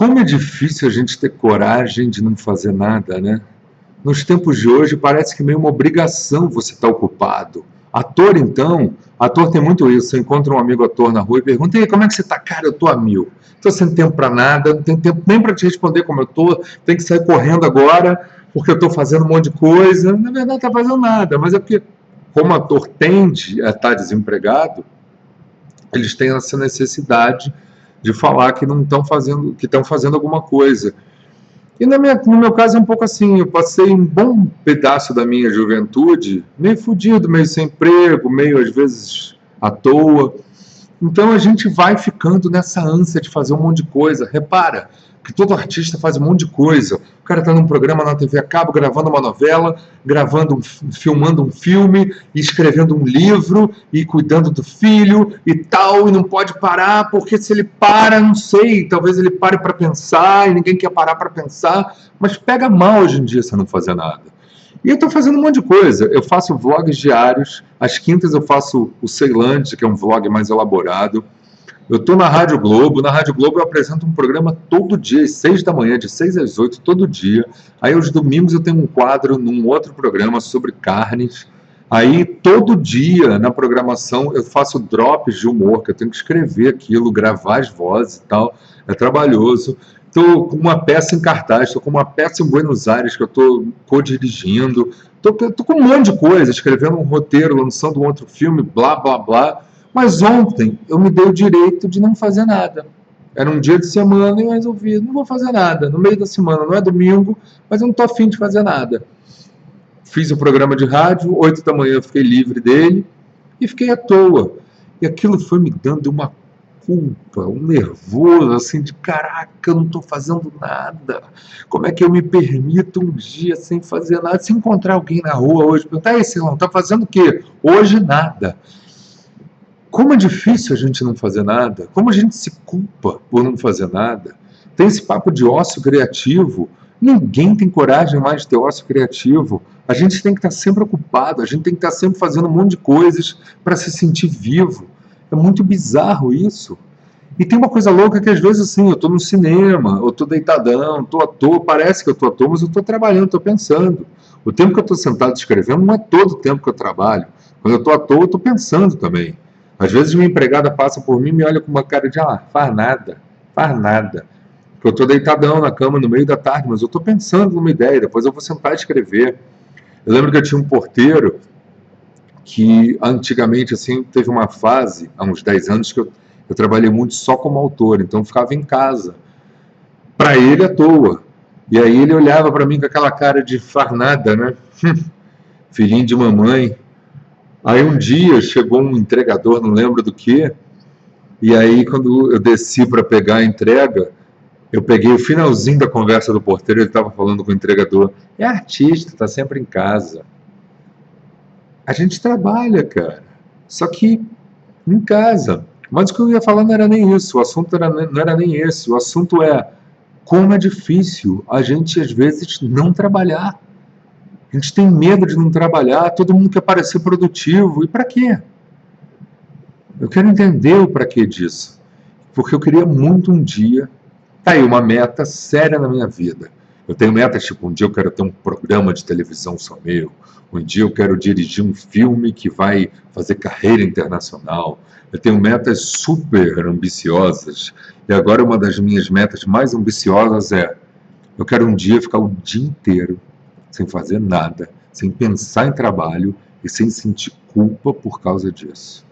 Como é difícil a gente ter coragem de não fazer nada, né? Nos tempos de hoje parece que meio uma obrigação você estar ocupado. Ator, então, ator tem muito isso. Você encontra um amigo ator na rua e pergunta: e aí, como é que você está? Cara, eu estou a mil. Estou sem tempo para nada, não tenho tempo nem para te responder como eu estou. Tenho que sair correndo agora porque eu estou fazendo um monte de coisa. Na verdade, não está fazendo nada, mas é porque, como ator tende a estar desempregado, eles têm essa necessidade de falar que não estão fazendo, que estão fazendo alguma coisa. E no meu caso é um pouco assim, eu passei um bom pedaço da minha juventude meio fudido, meio sem emprego, meio às vezes à toa. Então a gente vai ficando nessa ânsia de fazer um monte de coisa. Repara que todo artista faz um monte de coisa. O cara está num programa na TV a cabo, gravando uma novela, filmando um filme, escrevendo um livro, e cuidando do filho e tal, e não pode parar, porque se ele para, não sei, talvez ele pare para pensar, e ninguém quer parar para pensar, mas pega mal hoje em dia você não fazer nada. E eu estou fazendo um monte de coisa. Eu faço vlogs diários. Às quintas eu faço o Ceilândia, que é um vlog mais elaborado. Eu estou na Rádio Globo. Na Rádio Globo eu apresento um programa todo dia, às 6 da manhã, de 6 às 8, todo dia. Aí aos domingos eu tenho um quadro num outro programa sobre carnes. Aí todo dia na programação eu faço drops de humor, que eu tenho que escrever aquilo, gravar as vozes e tal. É trabalhoso. Estou com uma peça em cartaz, estou com uma peça em Buenos Aires que eu estou co-dirigindo. Estou com um monte de coisa, escrevendo um roteiro, lançando um outro filme, blá, blá, blá. Mas ontem eu me dei o direito de não fazer nada. Era um dia de semana e eu resolvi, não vou fazer nada. No meio da semana, não é domingo, mas eu não estou afim de fazer nada. Fiz o programa de rádio, 8 da manhã eu fiquei livre dele e fiquei à toa. E aquilo foi me dando uma culpa, um nervoso, assim, de caraca, eu não estou fazendo nada. Como é que eu me permito um dia sem fazer nada? Se encontrar alguém na rua hoje, perguntar: ei, Silão, tá fazendo o quê? Hoje nada. Como é difícil a gente não fazer nada, como a gente se culpa por não fazer nada. Tem esse papo de ócio criativo, ninguém tem coragem mais de ter ócio criativo. A gente tem que estar sempre ocupado, a gente tem que estar sempre fazendo um monte de coisas para se sentir vivo. É muito bizarro isso. E tem uma coisa louca que às vezes assim, eu estou no cinema, eu estou deitadão, estou à toa, parece que eu estou à toa, mas eu estou trabalhando, estou pensando. O tempo que eu estou sentado escrevendo não é todo o tempo que eu trabalho. Quando eu estou à toa, eu estou pensando também. Às vezes minha empregada passa por mim e me olha com uma cara de, faz nada, faz nada. Porque eu estou deitadão na cama no meio da tarde, mas eu estou pensando numa ideia, depois eu vou sentar e escrever. Eu lembro que eu tinha um porteiro que antigamente, assim, teve uma fase, há uns 10 anos, que eu trabalhei muito só como autor, então eu ficava em casa, para ele à toa. E aí ele olhava para mim com aquela cara de faz nada, né? Filhinho de mamãe. Aí um dia chegou um entregador, não lembro do que, e aí quando eu desci para pegar a entrega, eu peguei o finalzinho da conversa do porteiro, ele estava falando com o entregador: é artista, está sempre em casa. A gente trabalha, cara, só que em casa. Mas o que eu ia falar não era nem isso, o assunto não era nem esse, o assunto é como é difícil a gente às vezes não trabalhar. A gente tem medo de não trabalhar, todo mundo quer parecer produtivo, e para quê? Eu quero entender o para quê disso, porque eu queria muito um dia, tá aí uma meta séria na minha vida. Eu tenho metas tipo, um dia eu quero ter um programa de televisão só meu, um dia eu quero dirigir um filme que vai fazer carreira internacional. Eu tenho metas super ambiciosas, e agora uma das minhas metas mais ambiciosas é, eu quero um dia ficar o dia inteiro sem fazer nada, sem pensar em trabalho e sem sentir culpa por causa disso.